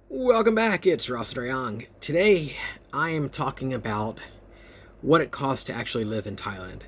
Welcome back, it's Ross Young. Today I am talking about what it costs to actually live in Thailand.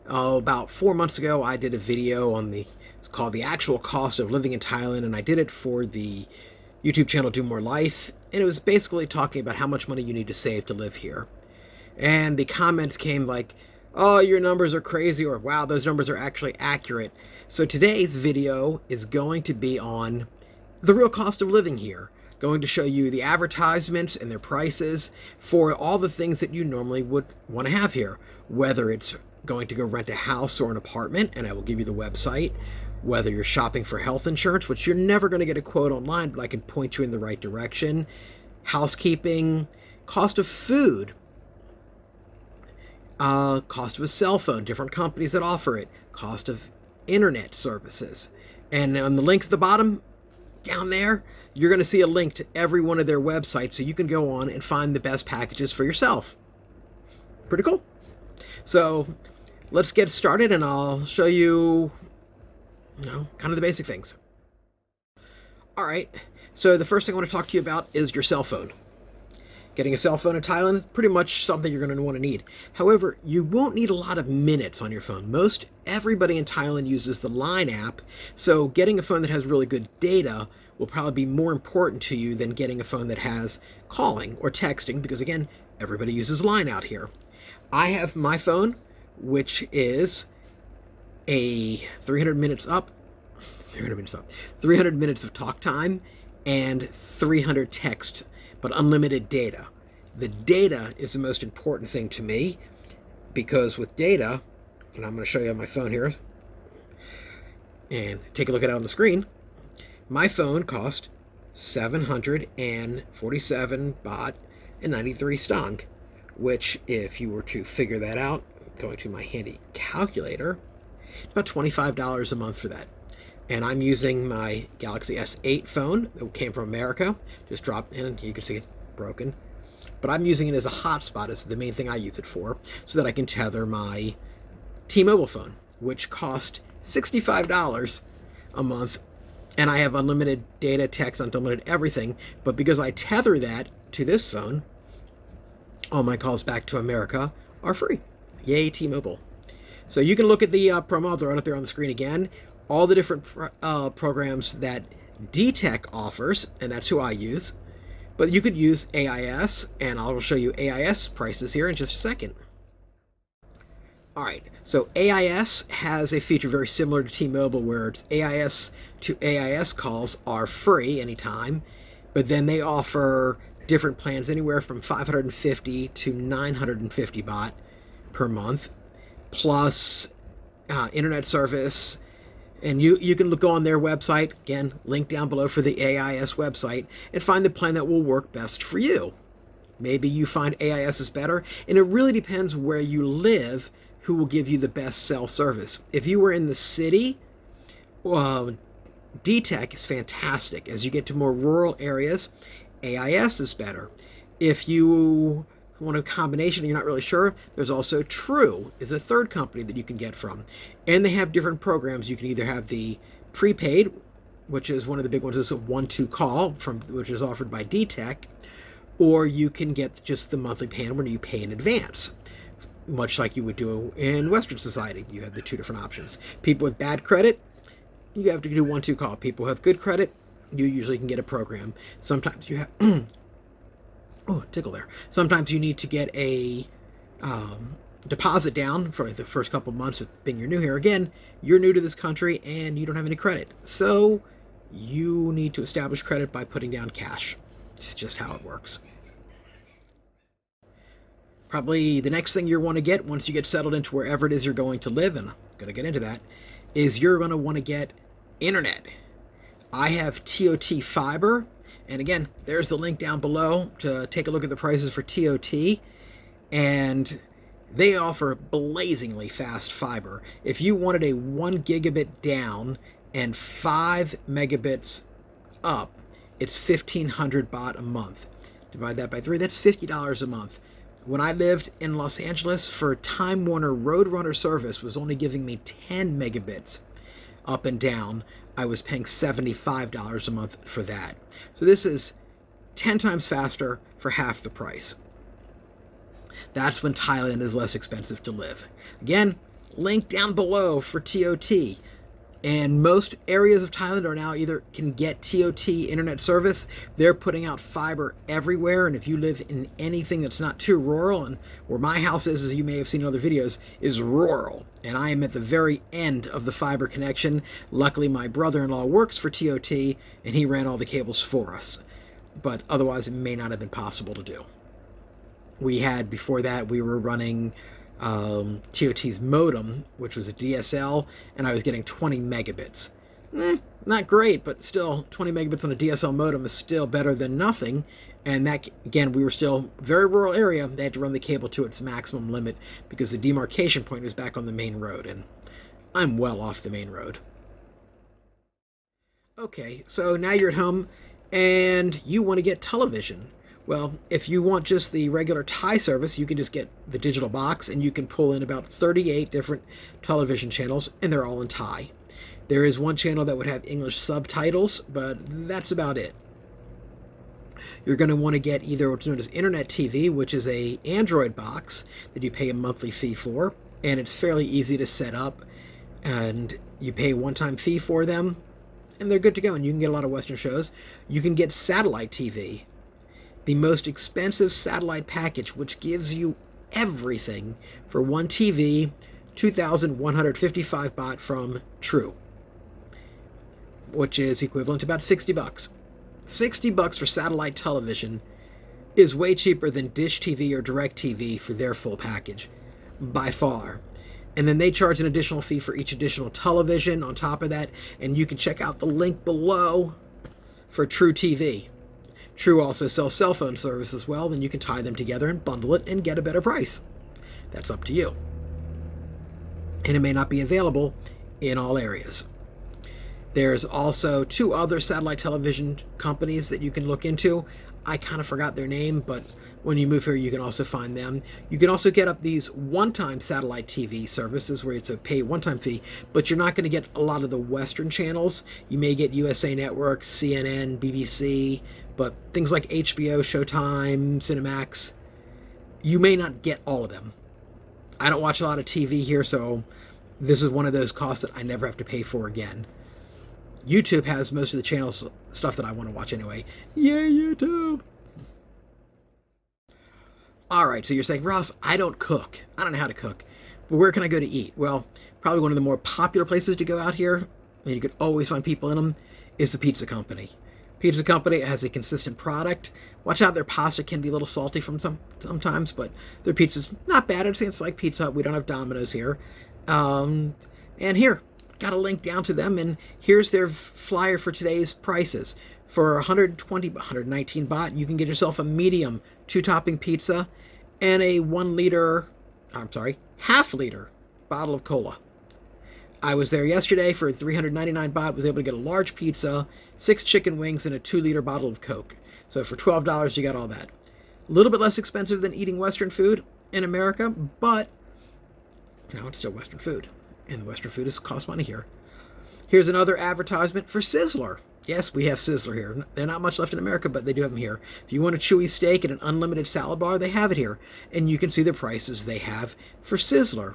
About 4 months ago I did a video on it's called The Actual Cost of Living in Thailand, and I did it for the YouTube channel Do More Life, and it was basically talking about how much money you need to save to live here. And the comments came like, oh, your numbers are crazy, or wow, those numbers are actually accurate. So today's video is going to be on the real cost of living here. Going to show you the advertisements and their prices for all the things that you normally would want to have here, whether it's going to go rent a house or an apartment, and I will give you the website, whether you're shopping for health insurance, which you're never going to get a quote online, but I can point you in the right direction, housekeeping, cost of food, cost of a cell phone, different companies that offer it, cost of internet services. And on the link at the bottom, down there, you're going to see a link to every one of their websites so you can go on and find the best packages for yourself. Pretty cool. So let's get started and I'll show you, kind of the basic things. All right. So the first thing I want to talk to you about is your cell phone. Getting a cell phone in Thailand is pretty much something you're going to want to need. However, you won't need a lot of minutes on your phone. Most everybody in Thailand uses the Line app, so getting a phone that has really good data will probably be more important to you than getting a phone that has calling or texting, because again, everybody uses Line out here. I have my phone, which is a 300 minutes of talk time and 300 text, but unlimited data. The data is the most important thing to me, because with data, and I'm going to show you on my phone here, and take a look at it on the screen, my phone cost 747 baht and 93 stang, which if you were to figure that out, going to my handy calculator, about $25 a month for that. And I'm using my Galaxy S8 phone that came from America. Just dropped in, you can see it broken. But I'm using it as a hotspot, is the main thing I use it for, so that I can tether my T-Mobile phone, which cost $65 a month. And I have unlimited data, text, unlimited everything. But because I tether that to this phone, all my calls back to America are free. Yay, T-Mobile. So you can look at the promo, I'll throw it up there on the screen again. All the different programs that DTech offers, and that's who I use. But you could use AIS, and I'll show you AIS prices here in just a second. All right, so AIS has a feature very similar to T-Mobile, where it's AIS to AIS calls are free anytime, but then they offer different plans anywhere from 550 to 950 baht per month, plus internet service. And you can go on their website, again, link down below for the AIS website, and find the plan that will work best for you. Maybe you find AIS is better, and it really depends where you live who will give you the best cell service. If you were in the city, DTech is fantastic. As you get to more rural areas, AIS is better. If you want a combination and you're not really sure, there's also True is a third company that you can get from, and they have different programs. You can either have the prepaid, which is one of the big ones, is a 1-2 call which is offered by DTech, or you can get just the monthly plan when you pay in advance, much like you would do in Western society. You have the two different options. People with bad credit, you have to do 1-2 call. People who have good credit, you usually can get a program. Sometimes you have oh, tickle there. Sometimes you need to get a deposit down for the first couple of months of being you're new here. Again, you're new to this country and you don't have any credit. So you need to establish credit by putting down cash. It's just how it works. Probably the next thing you want to get once you get settled into wherever it is you're going to live, and I'm going to get into that, is you're going to want to get internet. I have TOT fiber. And again, there's the link down below to take a look at the prices for TOT. And they offer blazingly fast fiber. If you wanted a 1 gigabit down and 5 megabits up, it's 1,500 baht a month. Divide that by 3, that's $50 a month. When I lived in Los Angeles, for Time Warner Roadrunner service was only giving me 10 megabits up and down. I was paying $75 a month for that. So this is 10 times faster for half the price. That's when Thailand is less expensive to live. Again, link down below for TOT. And most areas of Thailand are now either can get TOT internet service. They're putting out fiber everywhere. And if you live in anything that's not too rural, and where my house is, as you may have seen in other videos, is rural. And I am at the very end of the fiber connection. Luckily, my brother-in-law works for TOT, and he ran all the cables for us. But otherwise, it may not have been possible to do. We had, before that, we were running TOT's modem, which was a DSL, and I was getting 20 megabits. Not great, but still 20 megabits on a DSL modem is still better than nothing. And that, again, we were still very rural area. They had to run the cable to its maximum limit because the demarcation point was back on the main road, and I'm well off the main road. Okay, so now you're at home and you want to get television. Well, if you want just the regular Thai service, you can just get the digital box and you can pull in about 38 different television channels, and they're all in Thai. There is one channel that would have English subtitles, but that's about it. You're going to want to get either what's known as Internet TV, which is a Android box that you pay a monthly fee for, and it's fairly easy to set up, and you pay a one-time fee for them, and they're good to go, and you can get a lot of Western shows. You can get satellite TV, the most expensive satellite package, which gives you everything for one TV, 2,155 baht from True, which is equivalent to about 60 bucks. 60 bucks for satellite television is way cheaper than Dish TV or Direct TV for their full package, by far. And then they charge an additional fee for each additional television on top of that, and you can check out the link below for True TV. True also sells cell phone service as well, then you can tie them together and bundle it and get a better price. That's up to you. And it may not be available in all areas. There's also 2 other satellite television companies that you can look into. I kind of forgot their name, but when you move here, you can also find them. You can also get up these one-time satellite TV services where it's a pay one-time fee, but you're not going to get a lot of the Western channels. You may get USA Network, CNN, BBC, but things like HBO, Showtime, Cinemax, you may not get all of them. I don't watch a lot of TV here, so this is one of those costs that I never have to pay for again. YouTube has most of the channels, stuff that I want to watch anyway. Yay, YouTube! Alright, so you're saying, Ross, I don't cook. I don't know how to cook. But where can I go to eat? Well, probably one of the more popular places to go out here, and you could always find people in them, is the Pizza Company. Pizza Company has a consistent product. Watch out, their pasta can be a little salty from sometimes, but their pizza's not bad. I'd say it's like Pizza Hut. We don't have Domino's here. And here, got a link down to them, and here's their flyer for today's prices. For 119 baht, you can get yourself a medium 2-topping pizza and a half liter bottle of cola. I was there yesterday for 399 baht, was able to get a large pizza, 6 chicken wings, and a 2-liter bottle of Coke. So for $12, you got all that. A little bit less expensive than eating Western food in America, but, it's still Western food. And Western food costs money here. Here's another advertisement for Sizzler. Yes, we have Sizzler here. They're not much left in America, but they do have them here. If you want a chewy steak and an unlimited salad bar, they have it here. And you can see the prices they have for Sizzler.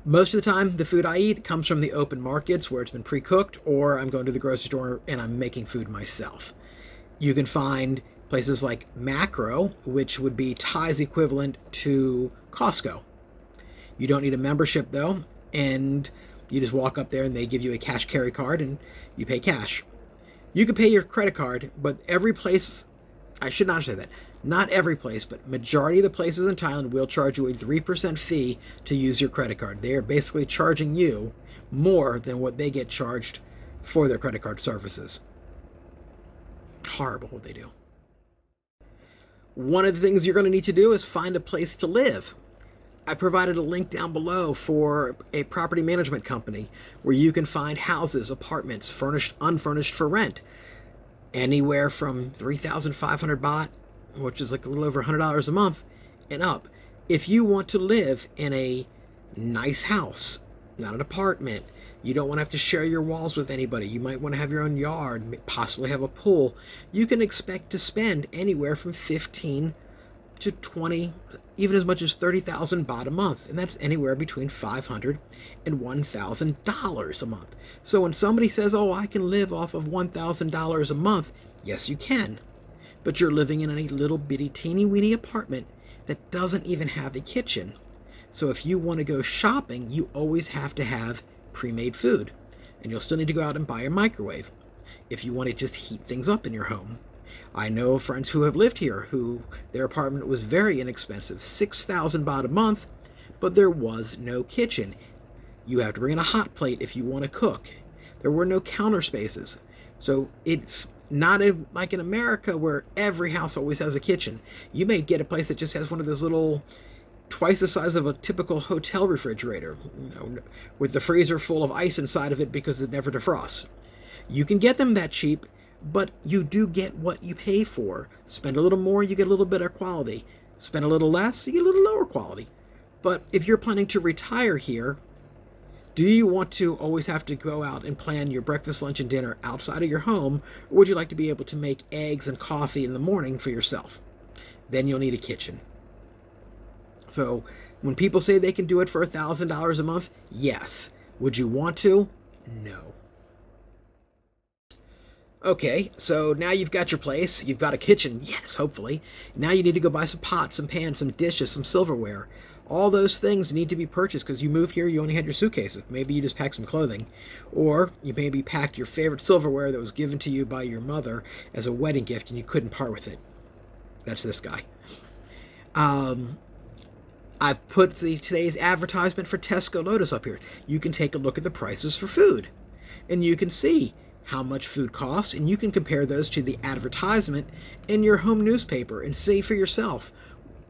Most of the time, the food I eat comes from the open markets where it's been pre-cooked, or I'm going to the grocery store and I'm making food myself. You can find places like Macro, which would be Thai's equivalent to Costco. You don't need a membership, though, and you just walk up there and they give you a cash carry card and you pay cash. You can pay your credit card, but every place, I should not say that, not every place, but majority of the places in Thailand will charge you a 3% fee to use your credit card. They are basically charging you more than what they get charged for their credit card services. Horrible what they do. One of the things you're going to need to do is find a place to live. I provided a link down below for a property management company where you can find houses, apartments, furnished, unfurnished for rent. Anywhere from 3,500 baht, which is like a little over $100 a month, and up. If you want to live in a nice house, not an apartment, You don't want to have to share your walls with anybody. You might want to have your own yard, possibly have a pool. You can expect to spend anywhere from 15 to 20, even as much as 30,000 baht a month, and that's anywhere between $500 and $1,000 a month. So when somebody says, "Oh, I can live off of $1,000 a month," yes, you can, but you're living in a little bitty teeny weeny apartment that doesn't even have a kitchen. So if you want to go shopping, you always have to have pre-made food, and you'll still need to go out and buy a microwave if you want to just heat things up in your home. I know friends who have lived here who their apartment was very inexpensive, 6,000 baht a month, but there was no kitchen. You have to bring in a hot plate if you want to cook. There were no counter spaces. So it's not like in America where every house always has a kitchen. You may get a place that just has one of those little twice the size of a typical hotel refrigerator, with the freezer full of ice inside of it because it never defrosts. You can get them that cheap, but you do get what you pay for. Spend a little more, you get a little better quality. Spend a little less, you get a little lower quality. But if you're planning to retire here, do you want to always have to go out and plan your breakfast, lunch, and dinner outside of your home, or would you like to be able to make eggs and coffee in the morning for yourself? Then you'll need a kitchen. So when people say they can do it for $1,000 a month, yes. Would you want to? No. Okay, so now you've got your place, you've got a kitchen, yes, hopefully. Now you need to go buy some pots, some pans, some dishes, some silverware. All those things need to be purchased because you moved here, you only had your suitcases. Maybe you just packed some clothing. Or you maybe packed your favorite silverware that was given to you by your mother as a wedding gift and you couldn't part with it. That's this guy. I've put today's advertisement for Tesco Lotus up here. You can take a look at the prices for food. And you can see how much food costs, and you can compare those to the advertisement in your home newspaper and see for yourself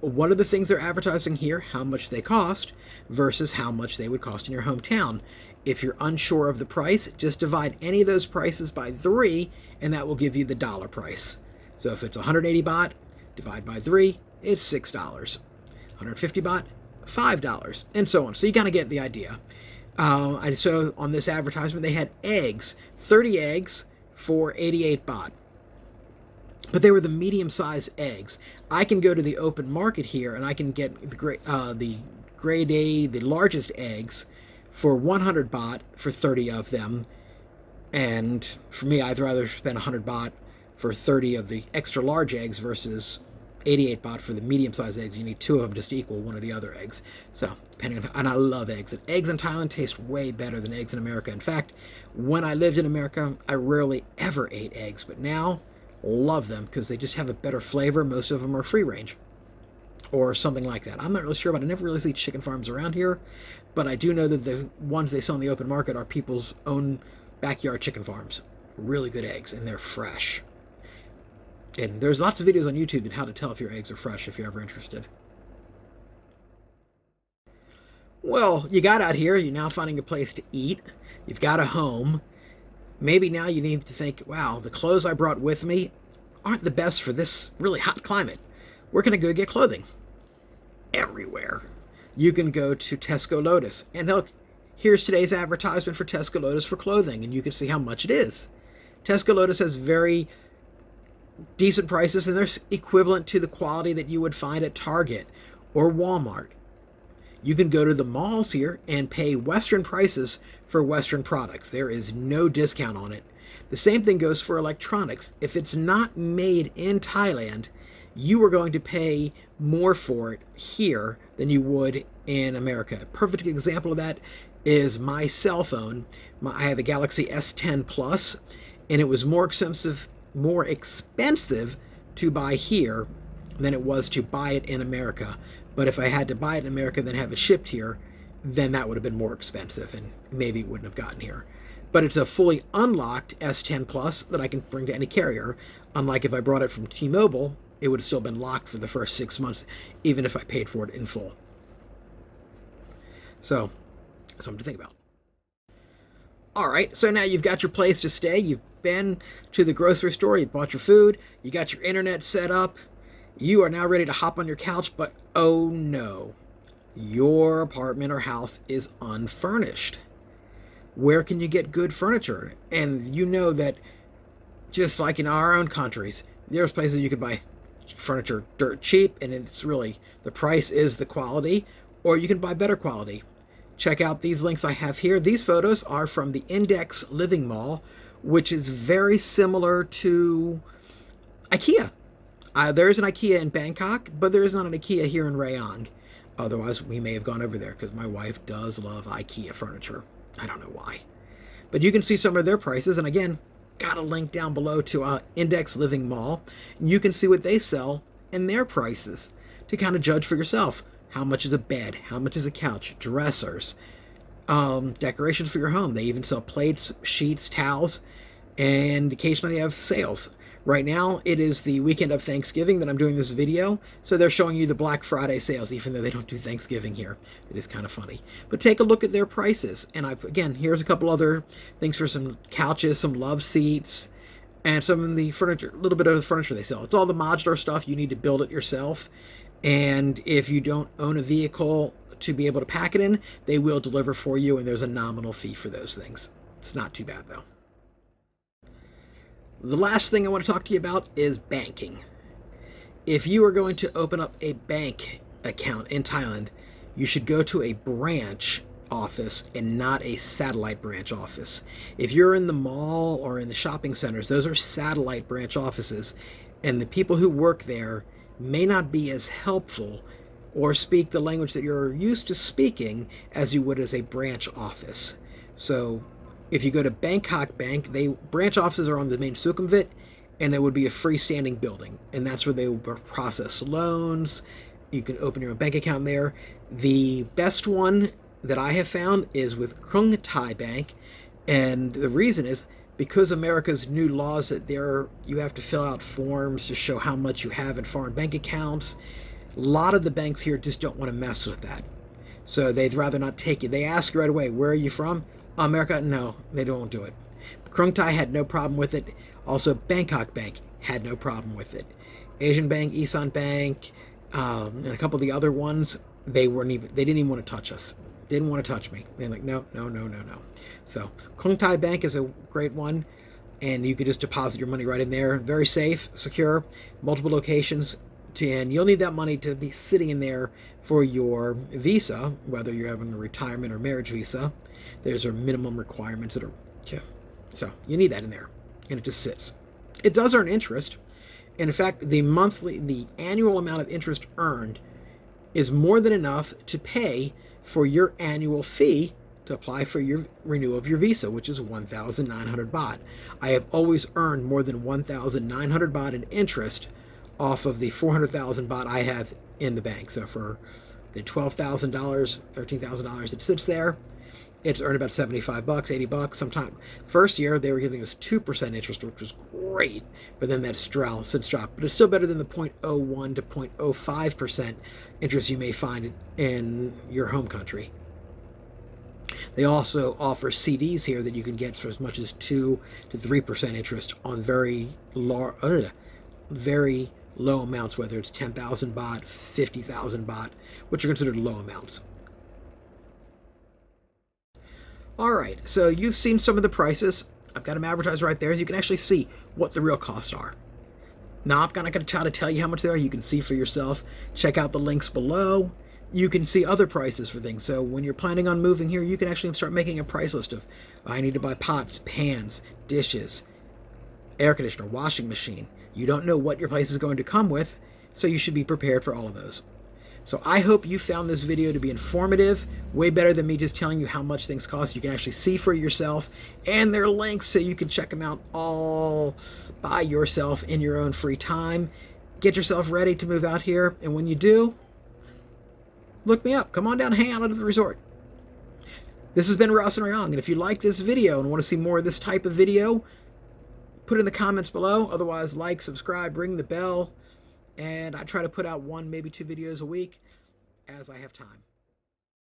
what are the things they're advertising here, how much they cost, versus how much they would cost in your hometown. If you're unsure of the price, just divide any of those prices by 3, and that will give you the dollar price. So if it's 180 baht, divide by 3, it's $6. 150 baht, $5, and so on. So you kind of get the idea. So on this advertisement, they had eggs, 30 eggs for 88 baht. But they were the medium-sized eggs. I can go to the open market here, and I can get the grade A, the largest eggs, for 100 baht for 30 of them. And for me, I'd rather spend 100 baht for 30 of the extra large eggs versus 88 baht for the medium-sized eggs. You need 2 of them just to equal one of the other eggs. So, depending on, and I love eggs. And eggs in Thailand taste way better than eggs in America. In fact, when I lived in America, I rarely ever ate eggs. But now, love them because they just have a better flavor. Most of them are free range or something like that. I'm not really sure, but I never really see chicken farms around here. But I do know that the ones they sell in the open market are people's own backyard chicken farms. Really good eggs, and they're fresh. And there's lots of videos on YouTube on how to tell if your eggs are fresh if you're ever interested. Well, you got out here, you're now finding a place to eat. You've got a home. Maybe now you need to think, wow, the clothes I brought with me aren't the best for this really hot climate. Where can I go get clothing? Everywhere. You can go to Tesco Lotus. And look, here's today's advertisement for Tesco Lotus for clothing, and you can see how much it is. Tesco Lotus has very decent prices, and they're equivalent to the quality that you would find at Target or Walmart. You can go to the malls here and pay Western prices for Western products. There is no discount on it. The same thing goes for electronics. If it's not made in Thailand, you are going to pay more for it here than you would in America. A perfect example of that is my cell phone. I have a Galaxy S10 Plus, and it was more expensive to buy here than it was to buy it in America. But if I had to buy it in America then have it shipped here, then that would have been more expensive and maybe it wouldn't have gotten here. But it's a fully unlocked S10 Plus that I can bring to any carrier. Unlike if I brought it from T-Mobile, it would have still been locked for the first 6 months, even if I paid for it in full. So, something to think about. All right, so now you've got your place to stay. You've been to the grocery store, you bought your food, you got your internet set up. You are now ready to hop on your couch, but oh no, your apartment or house is unfurnished. Where can you get good furniture? And you know that just like in our own countries, there's places you can buy furniture dirt cheap, and it's really the price is the quality, or you can buy better quality. Check out these links I have here. These photos are from the Index Living Mall, which is very similar to IKEA. There is an IKEA in Bangkok, but there is not an IKEA here in Rayong. Otherwise, we may have gone over there because my wife does love IKEA furniture. I don't know why. But you can see some of their prices. And again, got a link down below to Index Living Mall. And you can see what they sell and their prices to kind of judge for yourself. How much is a bed? How much is a couch? Dressers, decorations for your home. They even sell plates, sheets, towels, and occasionally they have sales. Right now, it is the weekend of Thanksgiving that I'm doing this video, so they're showing you the Black Friday sales, even though they don't do Thanksgiving here. It is kind of funny. But take a look at their prices. And again, here's a couple other things for some couches, some love seats, and some of the furniture, a little bit of the furniture they sell. It's all the modular stuff. You need to build it yourself. And if you don't own a vehicle to be able to pack it in, they will deliver for you, and there's a nominal fee for those things. It's not too bad, though. The last thing I want to talk to you about is banking. If you are going to open up a bank account in Thailand, you should go to a branch office and not a satellite branch office. If you're in the mall or in the shopping centers, those are satellite branch offices, and the people who work there may not be as helpful or speak the language that you're used to speaking as you would as a branch office. So if you go to Bangkok Bank, branch offices are on the main Sukhumvit, and there would be a freestanding building, and that's where they will process loans. You can open your own bank account there. The best one that I have found is with Krung Thai Bank, and the reason is because America's new laws that you have to fill out forms to show how much you have in foreign bank accounts. A lot of the banks here just don't want to mess with that, so they'd rather not take it. They ask you right away, where are you from? America? No, they don't do it. Krung Thai had no problem with it. Also, Bangkok Bank had no problem with it. Asian Bank, Isan Bank, and a couple of the other ones, they didn't even want to touch us. Didn't want to touch me. They're like, no, no, no, no, no. So Krung Thai Bank is a great one, and you could just deposit your money right in there. Very safe, secure, multiple locations, and you'll need that money to be sitting in there for your visa, whether you're having a retirement or marriage visa. There's minimum requirements that are, so you need that in there, and it just sits. It does earn interest. And in fact, the annual amount of interest earned is more than enough to pay for your annual fee to apply for your renewal of your visa, which is 1,900 baht. I have always earned more than 1,900 baht in interest off of the 400,000 baht I have in the bank. So for the $12,000, $13,000 that sits there, it's earned about 75 bucks, 80 bucks. Sometime first year they were giving us 2% interest, which was great, but then that's since dropped. But it's still better than the 0.01 to 0.05% interest you may find in your home country. They also offer CDs here that you can get for as much as 2 to 3% interest on very low amounts, whether it's 10,000 baht, 50,000 baht, which are considered low amounts. All right, so you've seen some of the prices. I've got them advertised right there, so you can actually see what the real costs are. Now, I'm not going to try to tell you how much they are. You can see for yourself. Check out the links below. You can see other prices for things. So when you're planning on moving here, you can actually start making a price list of, I need to buy pots, pans, dishes, air conditioner, washing machine. You don't know what your place is going to come with, so you should be prepared for all of those. So I hope you found this video to be informative, way better than me just telling you how much things cost. You can actually see for yourself, and there are links so you can check them out all by yourself in your own free time. Get yourself ready to move out here, and when you do, look me up. Come on down, hang out at the resort. This has been Ross and Rayong, and if you like this video and want to see more of this type of video, put it in the comments below. Otherwise, like, subscribe, ring the bell. And I try to put out 1, maybe 2 videos a week as I have time.